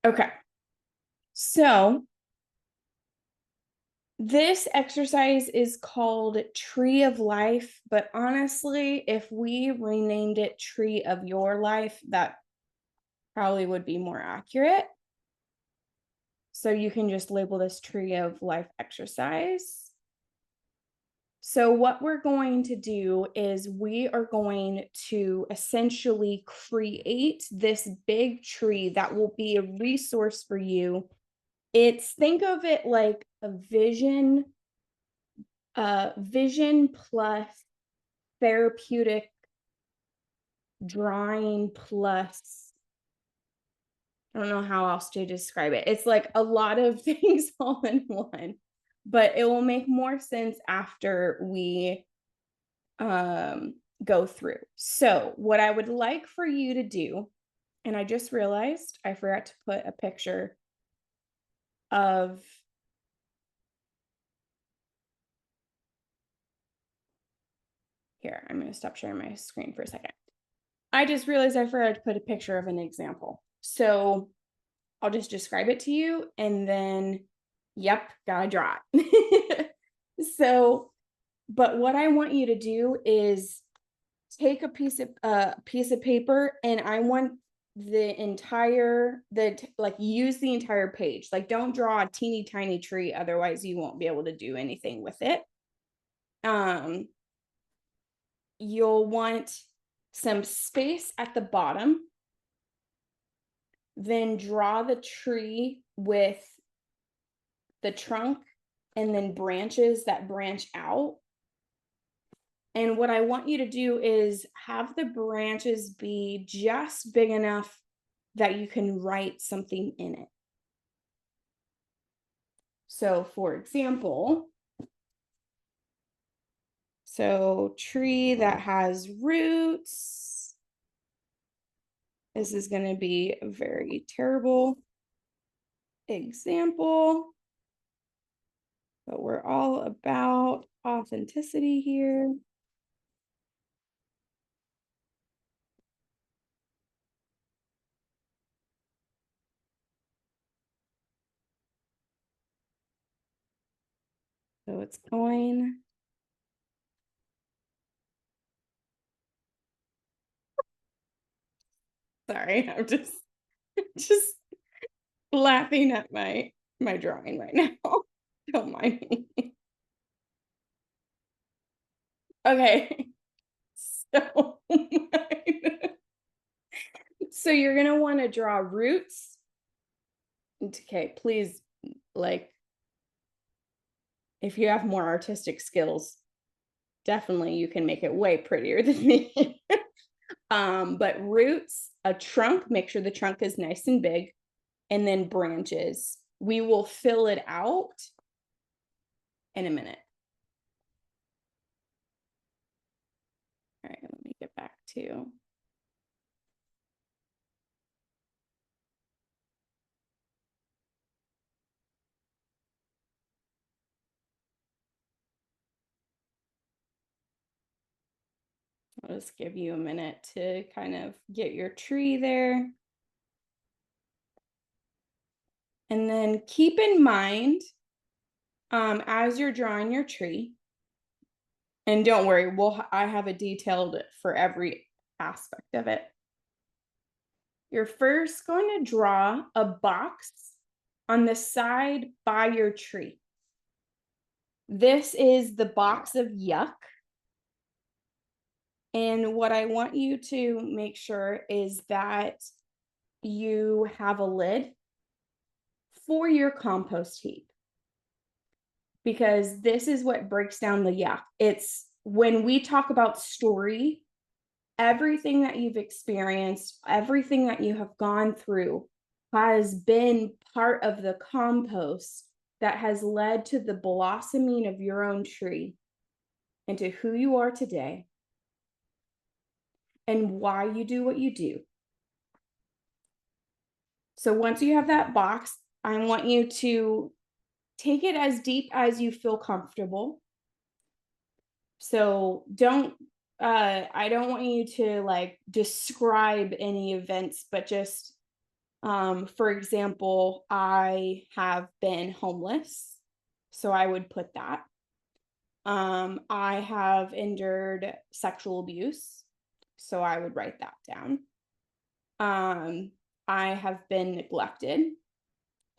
Okay. So this exercise is called Tree of Life, but honestly, if we renamed it Tree of Your Life, that probably would be more accurate. So you can just label this Tree of Life exercise. So what we're going to do is we are going to essentially create this big tree that will be a resource for you. Think of it like a vision plus therapeutic drawing plus, I don't know how else to describe it. It's like a lot of things all in one, but it will make more sense after we go through. So what I would like for you to do, and I just realized I forgot to put a picture of, here, I'm going to stop sharing my screen for a second. I just realized I forgot to put a picture of an example. So I'll just describe it to you and then, yep, gotta draw it. So, but what I want you to do is take a piece of paper, and I want use the entire page. Like, don't draw a teeny tiny tree, otherwise you won't be able to do anything with it. You'll want some space at the bottom, then draw the tree with the trunk and then branches that branch out. And what I want you to do is have the branches be just big enough that you can write something in it. So for example, tree that has roots. This is going to be a very terrible example, but we're all about authenticity here. So it's going. Sorry, I'm just laughing at my drawing right now. Don't mind me. Okay. So so you're going to want to draw roots. Okay, please, like, if you have more artistic skills, definitely you can make it way prettier than me. But roots, a trunk, make sure the trunk is nice and big, and then branches. We will fill it out in a minute. All right, let me get back to. I'll just give you a minute to kind of get your tree there. And then keep in mind, as you're drawing your tree, and don't worry, I have a detailed for every aspect of it. You're first going to draw a box on the side by your tree. This is the box of yuck. And what I want you to make sure is that you have a lid for your compost heap, because this is what breaks down the yuck. It's when we talk about story, everything that you've experienced, everything that you have gone through has been part of the compost that has led to the blossoming of your own tree into who you are today and why you do what you do. So once you have that box, I want you to take it as deep as you feel comfortable. So I don't want you to like describe any events, but just For example, I have been homeless, so I would put that. I have endured sexual abuse, so I would write that down. I have been neglected,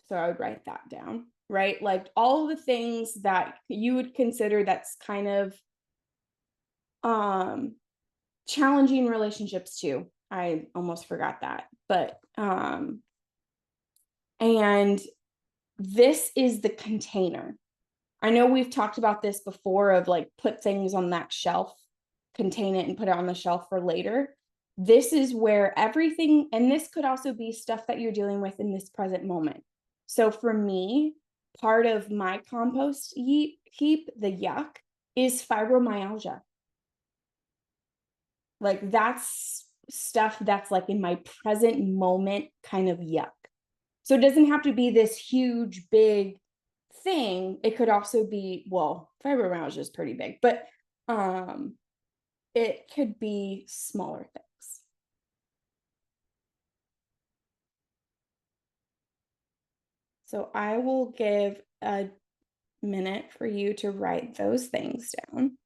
so I would write that down, right? Like all the things that you would consider that's kind of um challenging relationships too. I almost forgot that. But and this is the container. I know we've talked about this before of like put things on that shelf, contain it and put it on the shelf for later. This is where everything, and this could also be stuff that you're dealing with in this present moment. So for me, part of my compost heap, the yuck, is fibromyalgia. Like that's stuff that's like in my present moment kind of yuck. So it doesn't have to be this huge, big thing. It could also be, well, fibromyalgia is pretty big, but it could be smaller things. So I will give a minute for you to write those things down.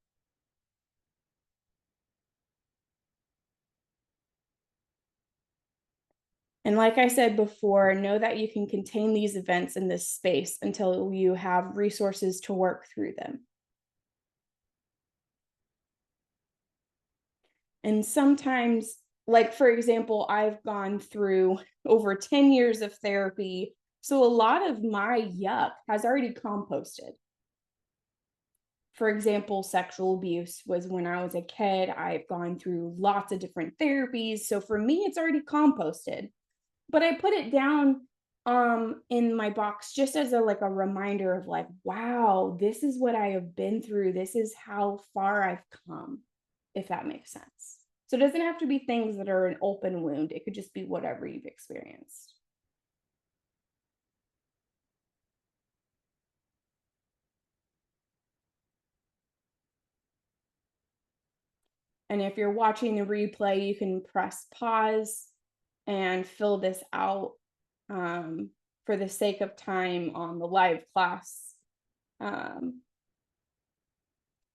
And like I said before, know that you can contain these events in this space until you have resources to work through them. And sometimes, like for example, I've gone through over 10 years of therapy. So a lot of my yuck has already composted. For example, sexual abuse was when I was a kid. I've gone through lots of different therapies. So for me, it's already composted. But I put it down in my box just as a like a reminder of like, wow, this is what I have been through. This is how far I've come, if that makes sense. So it doesn't have to be things that are an open wound. It could just be whatever you've experienced. And if you're watching the replay, you can press pause and fill this out for the sake of time on the live class. I'm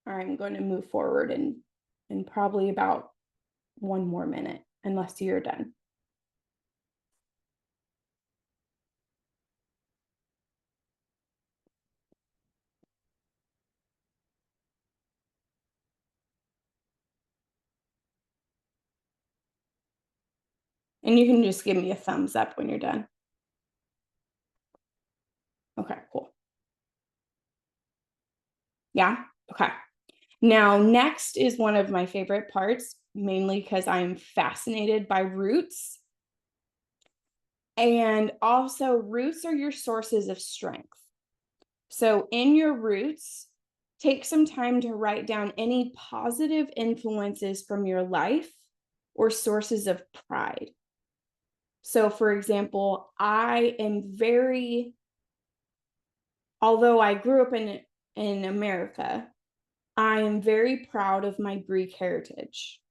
going to move forward in probably about 1 more minute, unless you're done. And you can just give me a thumbs up when you're done. Okay, cool. Yeah, okay. Now, next is one of my favorite parts, mainly because I'm fascinated by roots. And also, roots are your sources of strength. So, in your roots, take some time to write down any positive influences from your life or sources of pride. So, for example, I am very, although I grew up in America, I am very proud of my Greek heritage.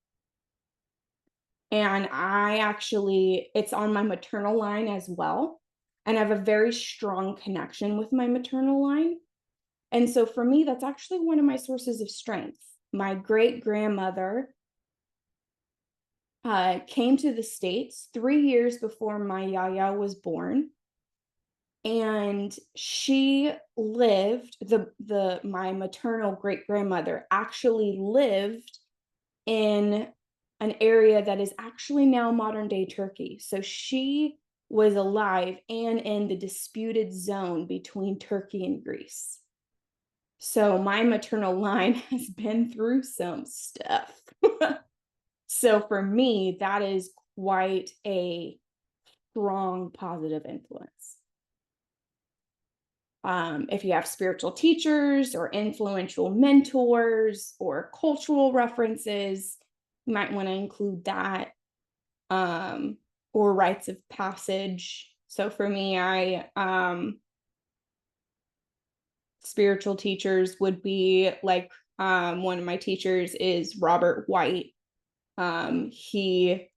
And I actually, it's on my maternal line as well. And I have a very strong connection with my maternal line. And so for me, that's actually one of my sources of strength. My great grandmother came to the States 3 years before my Yaya was born. And she lived, my maternal great grandmother actually lived in an area that is actually now modern day Turkey. So she was alive and in the disputed zone between Turkey and Greece. So my maternal line has been through some stuff. So for me, that is quite a strong positive influence. If you have spiritual teachers or influential mentors or cultural references, you might want to include that, or rites of passage. So for me, spiritual teachers would be like, one of my teachers is Robert White. He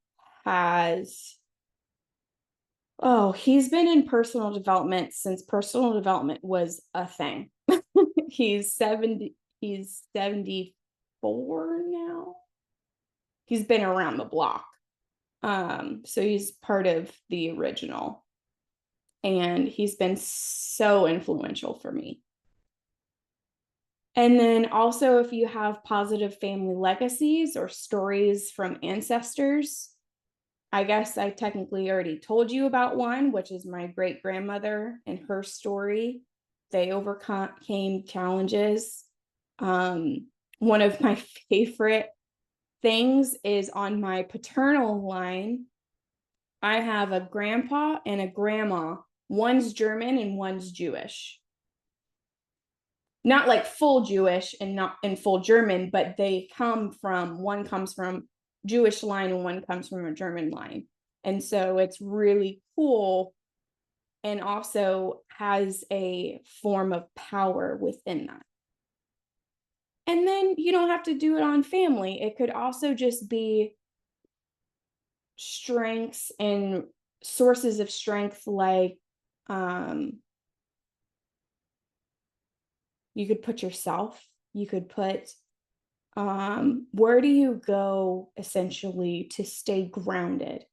has Oh, he's been in personal development since personal development was a thing. He's 70, he's 74 now. He's been around the block. So he's part of the original. And he's been so influential for me. And then also, if you have positive family legacies or stories from ancestors, I guess I technically already told you about one, which is my great grandmother and her story. They overcame challenges. One of my favorite things is on my paternal line. I have a grandpa and a grandma. One's German and one's Jewish. Not like full Jewish and not in full German, but one comes from Jewish line and one comes from a German line. And so it's really cool and also has a form of power within that. And then you don't have to do it on family. It could also just be strengths and sources of strength, like you could put yourself, you could put where do you go essentially to stay grounded?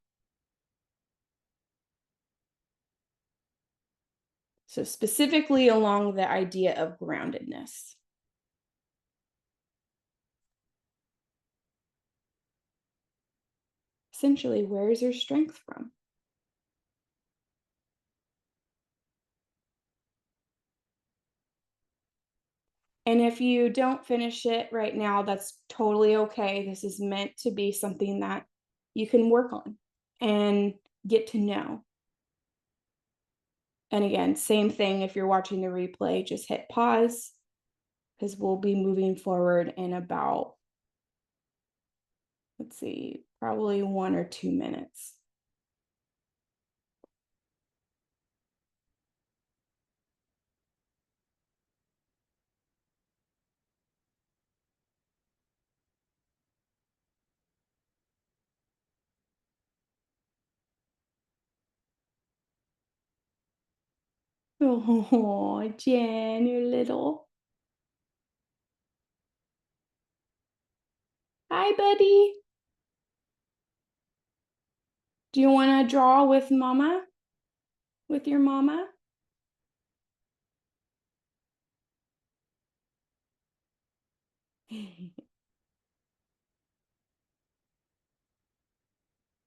So specifically along the idea of groundedness. Essentially, where is your strength from? And if you don't finish it right now, that's totally okay. This is meant to be something that you can work on and get to know. And again, same thing if you're watching the replay, just hit pause because we'll be moving forward in about, let's see, probably 1 or 2 minutes. Oh, Jen, you're little. Hi, buddy. Do you want to draw with mama? With your mama?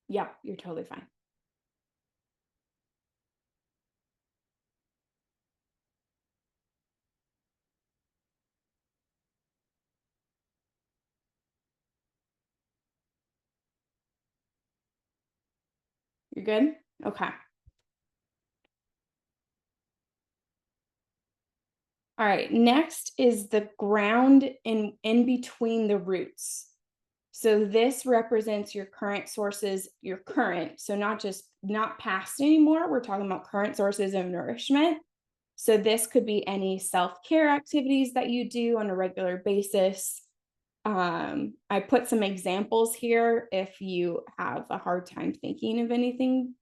Yeah, you're totally fine. You're good? Okay. All right. Next is the ground in between the roots. So this represents your current sources, your current, so not past anymore. We're talking about current sources of nourishment. So this could be any self-care activities that you do on a regular basis. I put some examples here if you have a hard time thinking of anything.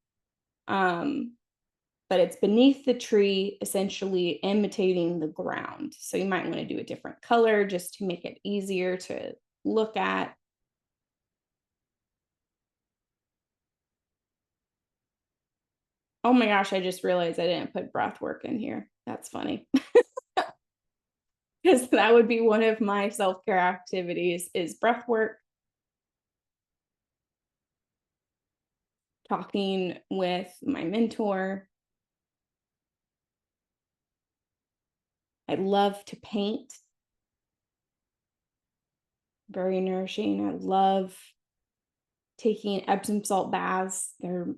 But it's beneath the tree, essentially imitating the ground. So you might want to do a different color just to make it easier to look at. Oh my gosh, I just realized I didn't put breath work in here. That's funny. Because that would be one of my self-care activities is breath work, talking with my mentor. I love to paint. Very nourishing. I love taking Epsom salt baths. They're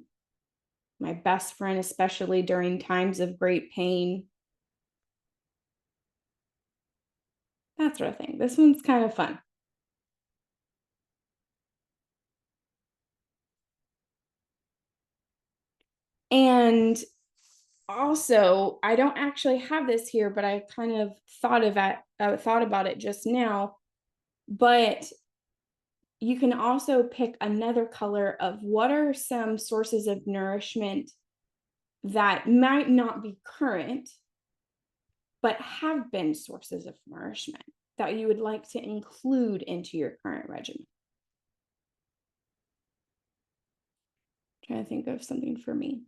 my best friend, especially during times of great pain. That sort of thing. This one's kind of fun. And also, I don't actually have this here, but I kind of thought about it just now. But you can also pick another color of what are some sources of nourishment that might not be current, but have been sources of nourishment that you would like to include into your current regimen? Trying to think of something for me.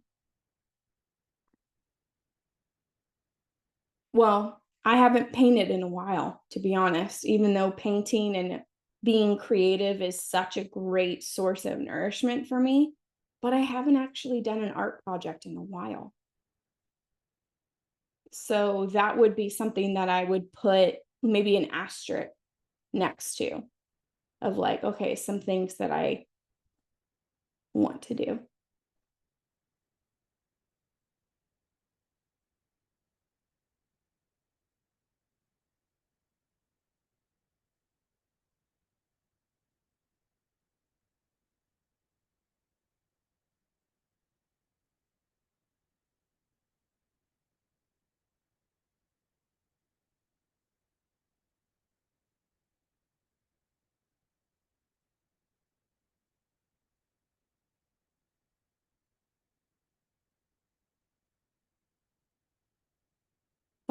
Well, I haven't painted in a while, to be honest, even though painting and being creative is such a great source of nourishment for me, but I haven't actually done an art project in a while. So that would be something that I would put maybe an asterisk next to, of like, okay, some things that I want to do.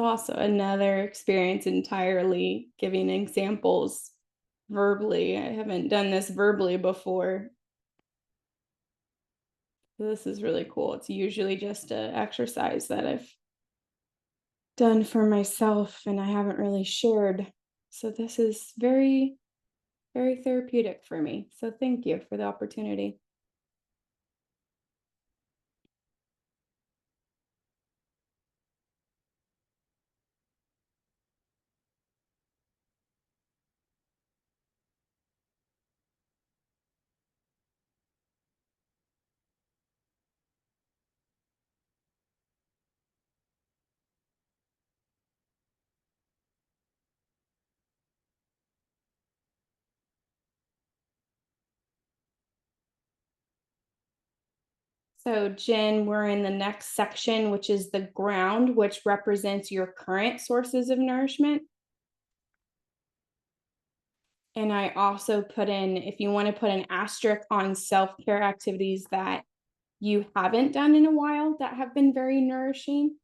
Also, another experience entirely giving examples verbally. I haven't done this verbally before. This is really cool. It's usually just an exercise that I've done for myself and I haven't really shared. So this is very, very therapeutic for me. So thank you for the opportunity. So, Jen, we're in the next section, which is the ground, which represents your current sources of nourishment. And I also put in, if you want to put an asterisk on self care activities that you haven't done in a while that have been very nourishing.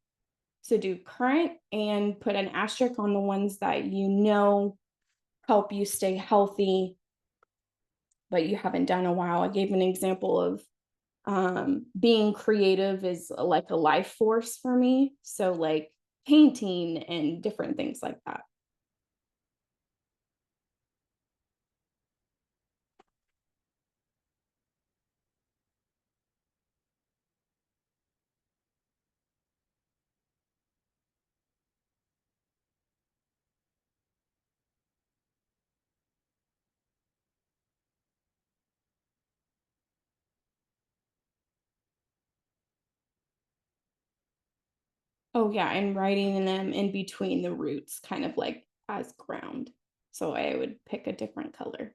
So, do current and put an asterisk on the ones that you know help you stay healthy, but you haven't done in a while. I gave an example of being creative is like a life force for me. So, like painting and different things like that. Oh, yeah. And writing them in between the roots, kind of like as ground. So, I would pick a different color.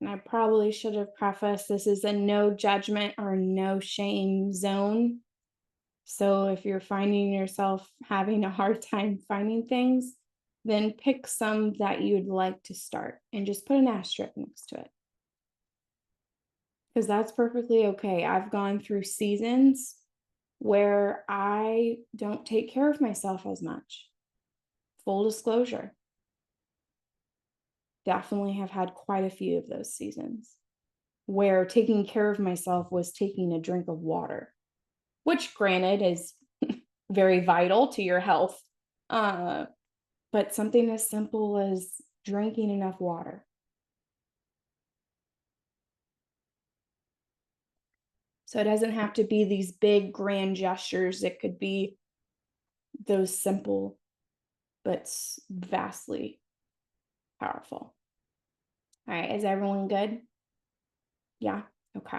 And I probably should have prefaced this is a no judgment or no shame zone. So if you're finding yourself having a hard time finding things, then pick some that you'd like to start and just put an asterisk next to it. Because that's perfectly okay. I've gone through seasons where I don't take care of myself as much. Full disclosure, definitely have had quite a few of those seasons where taking care of myself was taking a drink of water, which granted is very vital to your health. Uh, but something as simple as drinking enough water. So it doesn't have to be these big grand gestures. It could be those simple but vastly powerful. All right, is everyone good? Yeah. Okay.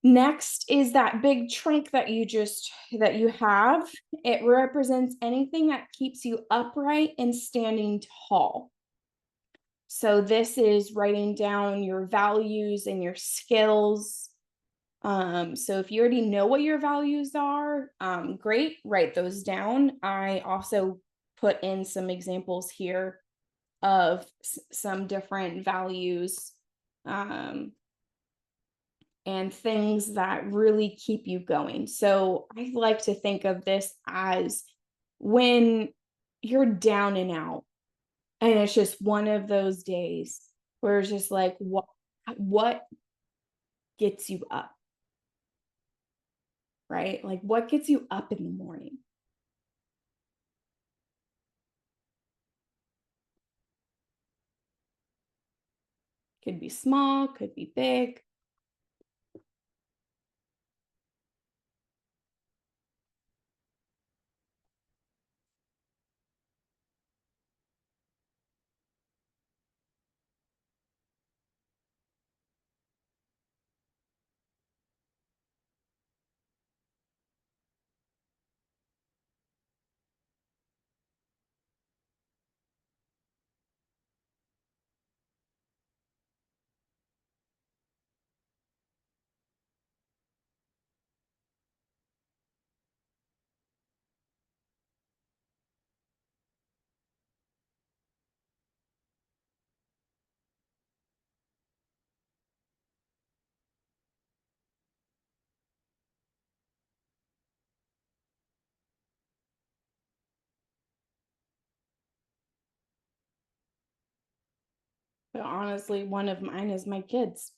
Next is that big trunk that you have. It represents anything that keeps you upright and standing tall. So this is writing down your values and your skills. So if you already know what your values are, great, write those down. I also put in some examples here of some different values, and things that really keep you going. So I like to think of this as when you're down and out, and it's just one of those days where it's just like, what gets you up, right? Like, what gets you up in the morning? Could be small, could be big. But honestly, one of mine is my kids.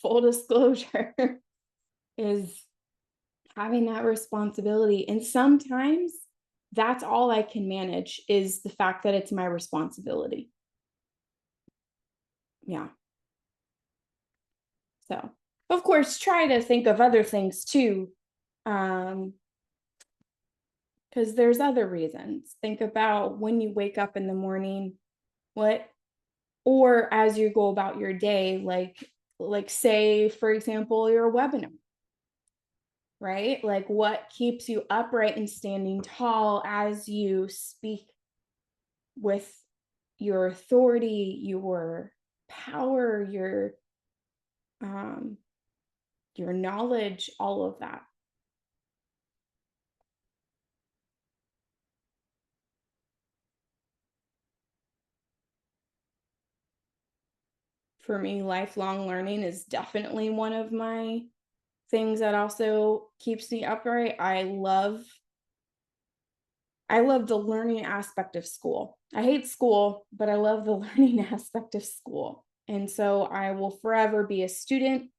Full disclosure is having that responsibility. And sometimes that's all I can manage is the fact that it's my responsibility. Yeah. So, of course, try to think of other things too. Because there's other reasons. Think about when you wake up in the morning, what, or as you go about your day, like say, for example, your webinar, right? Like what keeps you upright and standing tall as you speak with your authority, your power, um your knowledge, all of that. For me, lifelong learning is definitely one of my things that also keeps me upright. I love the learning aspect of school. I hate school, but I love the learning aspect of school. And so I will forever be a student.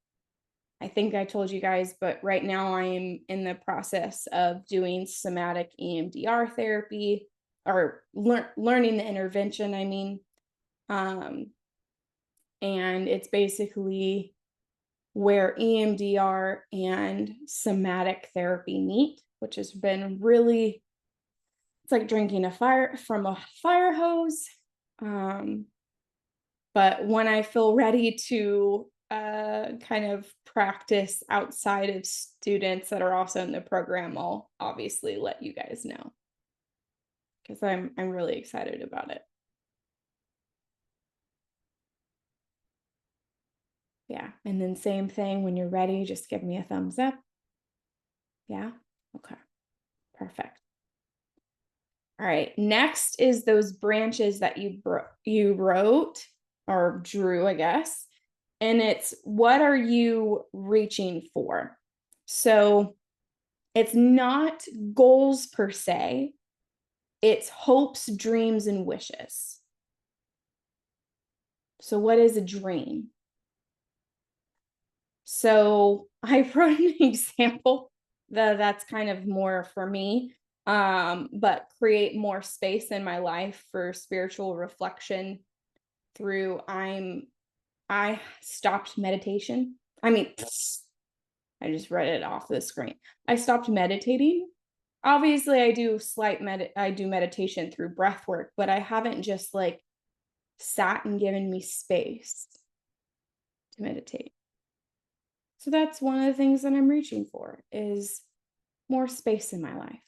I think I told you guys, but right now I am in the process of doing somatic EMDR therapy, or learning the intervention, I mean. Um, and it's basically where EMDR and somatic therapy meet, which has been really, it's like drinking a fire from a fire hose. But when I feel ready to kind of practice outside of students that are also in the program, I'll obviously let you guys know, because I'm really excited about it. Yeah. And then same thing, when you're ready, just give me a thumbs up. Yeah. Okay. Perfect. All right. Next is those branches that you wrote or drew, I guess. And it's, what are you reaching for? So it's not goals per se. It's hopes, dreams, and wishes. So what is a dream? So I wrote an example that's kind of more for me. but create more space in my life for spiritual reflection through I stopped meditation. I mean, I just read it off the screen. I stopped meditating. Obviously, I do meditation through breath work, but I haven't just like sat and given me space to meditate. So that's one of the things that I'm reaching for is more space in my life.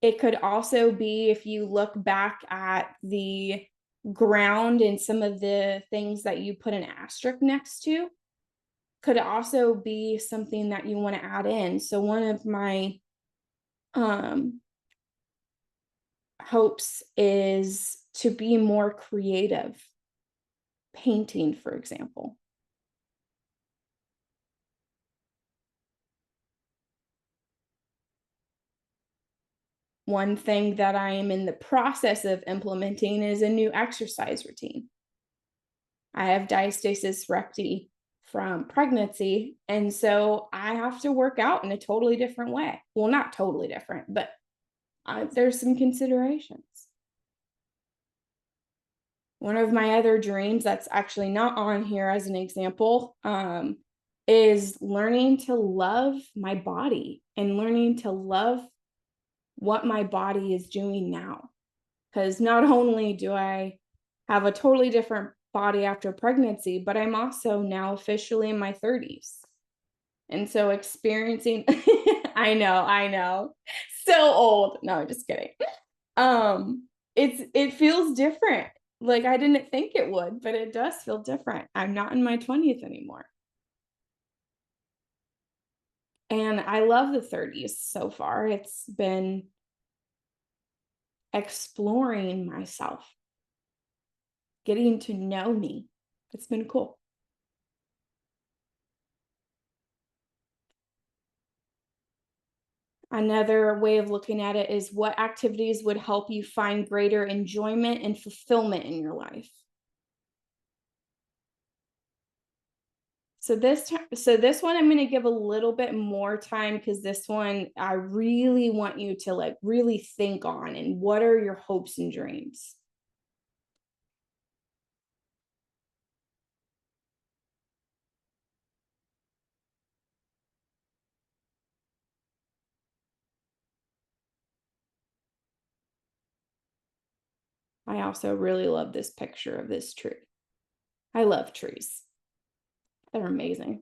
It could also be if you look back at the ground and some of the things that you put an asterisk next to, could also be something that you want to add in. So one of my um hopes is to be more creative, painting, for example. One thing that I am in the process of implementing is a new exercise routine. I have diastasis recti from pregnancy, and so I have to work out in a totally different way. Well, not totally different, but there's some considerations. One of my other dreams that's actually not on here as an example is learning to love my body and learning to love what my body is doing now. Because not only do I have a totally different body after pregnancy, but I'm also now officially in my 30s. And so experiencing, I know, so old. No, just kidding. It feels different. Like I didn't think it would, but it does feel different. I'm not in my 20s anymore. And I love the 30s so far. It's been exploring myself, getting to know me. It's been cool. Another way of looking at it is what activities would help you find greater enjoyment and fulfillment in your life. So this one I'm going to give a little bit more time because this one I really want you to like really think on and what are your hopes and dreams? I also really love this picture of this tree. I love trees. They're amazing.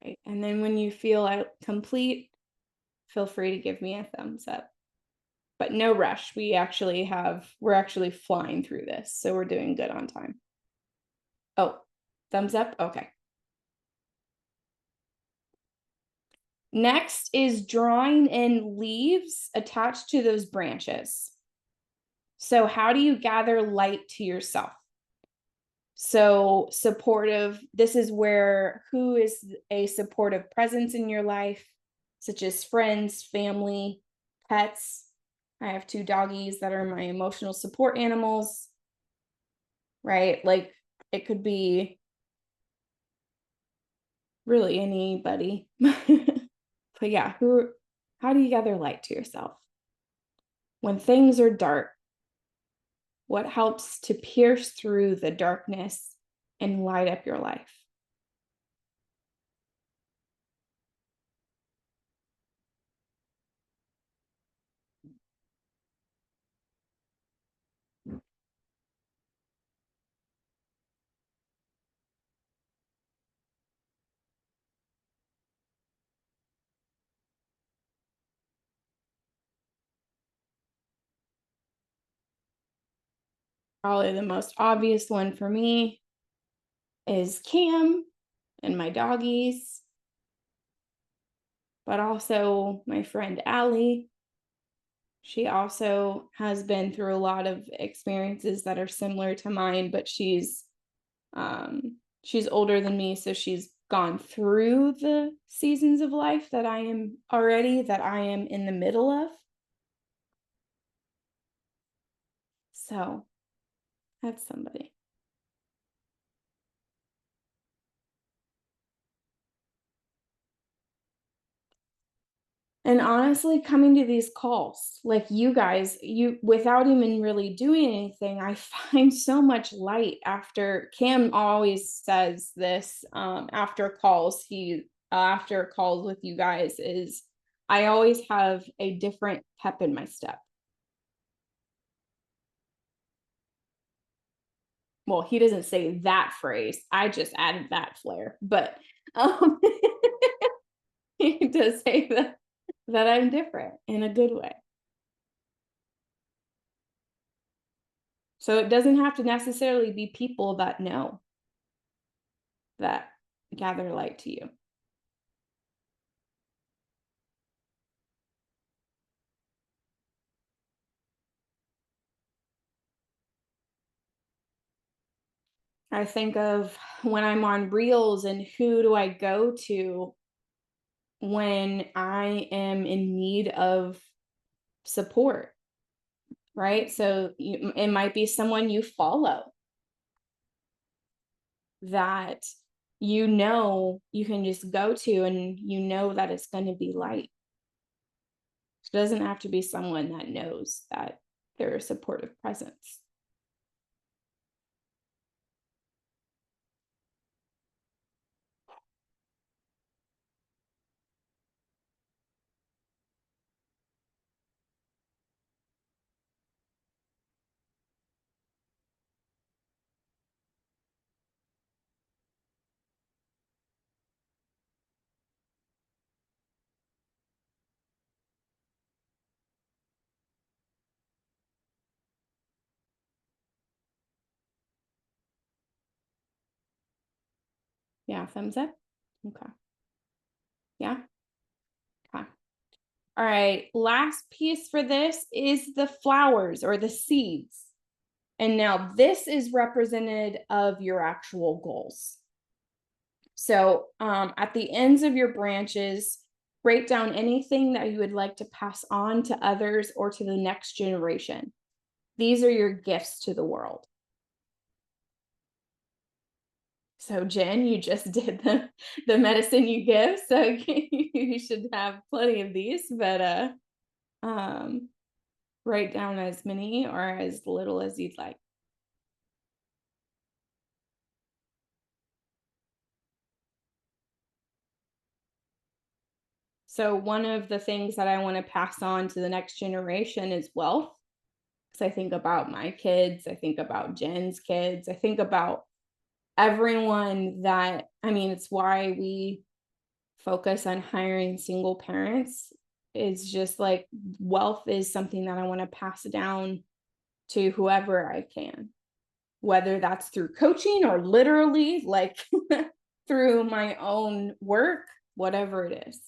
Right. And then when you feel complete, feel free to give me a thumbs up. But no rush. We're actually flying through this, so we're doing good on time. Oh, thumbs up? Okay. Next is drawing in leaves attached to those branches. So how do you gather light to yourself? So supportive, this is where who is a supportive presence in your life, such as friends, family, pets. I have 2 doggies that are my emotional support animals, right? Like it could be really anybody. But yeah, how do you gather light to yourself? When things are dark, what helps to pierce through the darkness and light up your life? Probably the most obvious one for me is Cam and my doggies, but also my friend Allie. She also has been through a lot of experiences that are similar to mine, but she's older than me, so she's gone through the seasons of life that I am in the middle of. So that's somebody. And honestly, coming to these calls, like you guys, you without even really doing anything, I find so much light after. Cam always says this after calls. After calls with you guys is I always have a different pep in my step. Well, he doesn't say that phrase. I just added that flair, but um, he does say that I'm different in a good way. So it doesn't have to necessarily be people that know that gather light to you. I think of when I'm on reels and who do I go to when I am in need of support, right? So it might be someone you follow that you can just go to and you know that it's going to be light. It doesn't have to be someone that knows that they're a supportive presence. Yeah, thumbs up. Okay. Yeah. Okay. All right. Last piece for this is the flowers or the seeds. And now this is representative of your actual goals. So at the ends of your branches, write down anything that you would like to pass on to others or to the next generation. These are your gifts to the world. So Jen, you just did the medicine you give, so you should have plenty of these, but um, write down as many or as little as you'd like. So one of the things that I want to pass on to the next generation is wealth. Because I think about my kids, I think about Jen's kids, I think about everyone that, I mean, it's why we focus on hiring single parents. It's just like wealth is something that I want to pass down to whoever I can, whether that's through coaching or literally like through my own work, whatever it is.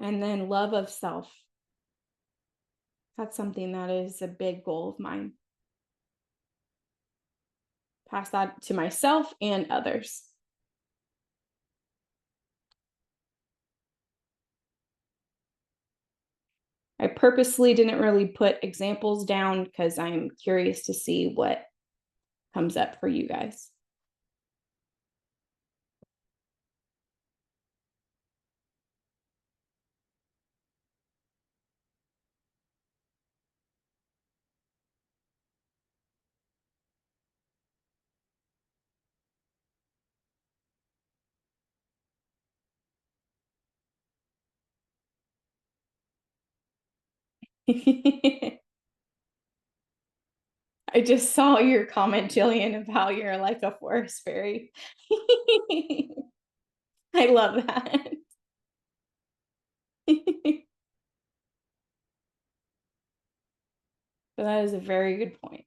And then love of self. That's something that is a big goal of mine. Pass that to myself and others. I purposely didn't really put examples down because I'm curious to see what comes up for you guys. I just saw your comment, Jillian, of how you're like a forest fairy. I love that. But that is a very good point.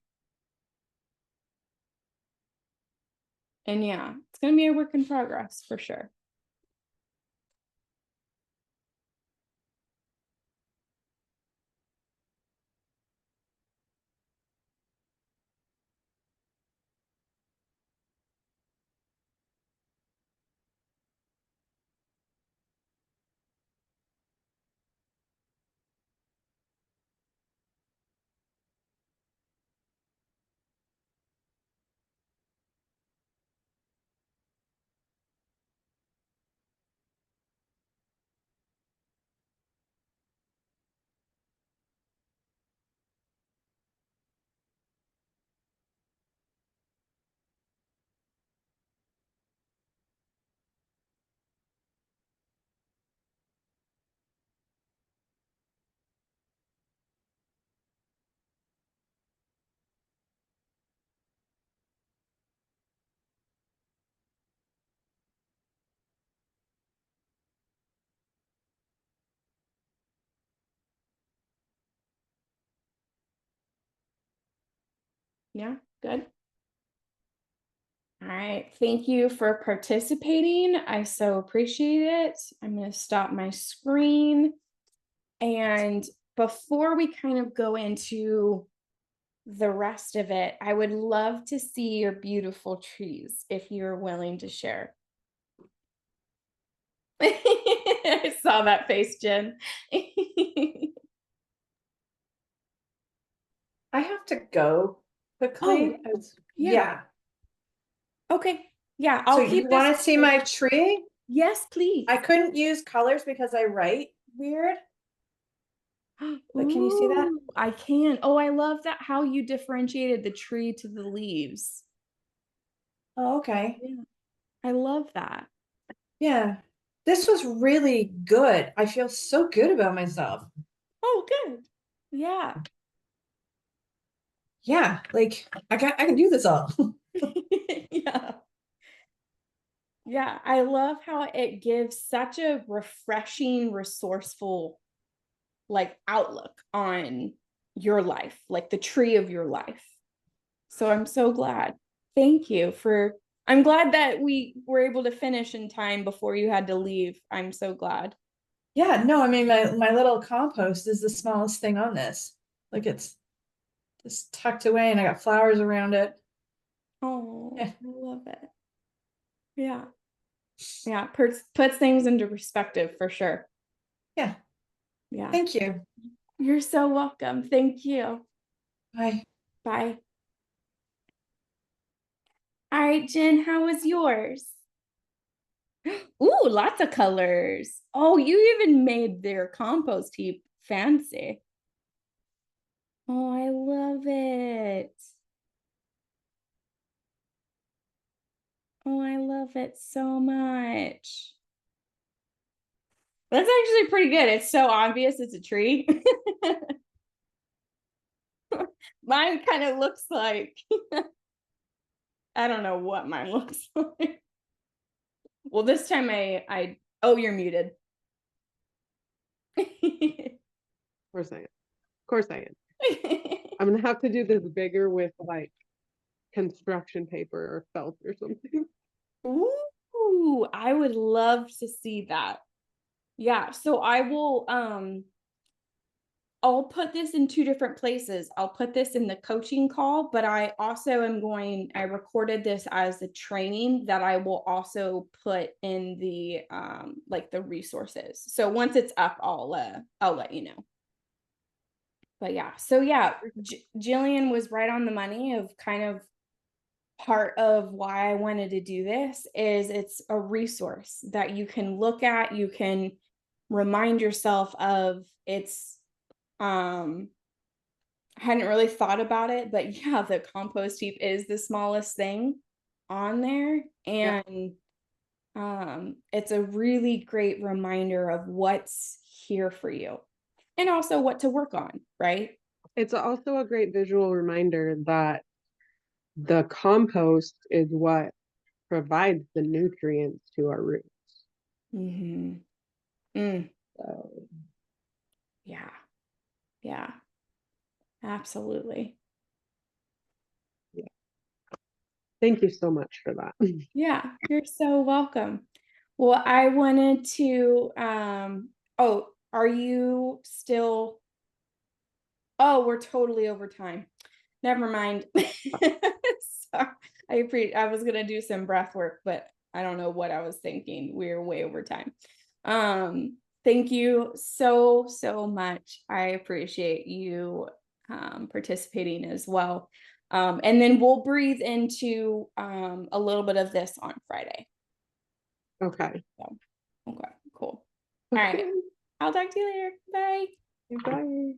And yeah, it's going to be a work in progress for sure. Yeah, good. All right. Thank you for participating. I so appreciate it. I'm going to stop my screen. And before we kind of go into the rest of it, I would love to see your beautiful trees if you're willing to share. I saw that face, Jen. I have to go Oh, quickly. yeah. Yeah. Okay. Yeah, So I'll you keep this want to see short. my tree? Yes, please. I couldn't use colors because I write weird, but can you see that? Ooh, I can. Oh, I love that how you differentiated the tree to the leaves. Oh, okay. Yeah, I love that. Yeah. This was really good. I feel so good about myself. Oh, good. Yeah. Yeah, like I can do this all. Yeah. Yeah. I love how it gives such a refreshing, resourceful like outlook on your life, like the tree of your life. So I'm so glad. Thank you for I'm glad that we were able to finish in time before you had to leave. I'm so glad. Yeah, no, I mean my little compost is the smallest thing on this. Like it's just tucked away and I got flowers around it. Oh, Yeah. I love it. Yeah. Yeah. Puts things into perspective for sure. Yeah. Yeah. Thank you. You're so welcome. Thank you. Bye. Bye. All right, Jen, how was yours? Ooh, lots of colors. Oh, you even made their compost heap fancy. Oh, I love it. Oh, I love it so much. That's actually pretty good. It's so obvious it's a tree. Mine kind of looks like, I don't know what mine looks like. Well, this time oh, you're muted. Of course I am. Of course I am. I'm gonna have to do this bigger with like construction paper or felt or something. Ooh, I would love to see that. Yeah, so I'll put this in two different places. I'll put this in the coaching call, but I also I recorded this as a training that I will also put in the like the resources. So once it's up, I'll let you know. But yeah, so yeah, Jillian was right on the money of kind of part of why I wanted to do this is it's a resource that you can look at, you can remind yourself of it's I hadn't really thought about it, but yeah, the compost heap is the smallest thing on there. Yeah. And it's a really great reminder of what's here for you and also what to work on, right? It's also a great visual reminder that the compost is what provides the nutrients to our roots. Mm-hmm. Mm, So yeah, yeah, absolutely. yeah. Thank you so much for that. Yeah, you're so welcome. Well, I wanted to oh, are you still oh, we're totally over time. Never mind. Sorry. I was gonna do some breath work, but I don't know what I was thinking. We're way over time. Thank you so, so much. I appreciate you participating as well. And then we'll breathe into a little bit of this on Friday. Okay. So, okay, cool. All right. I'll talk to you later. Bye. Bye.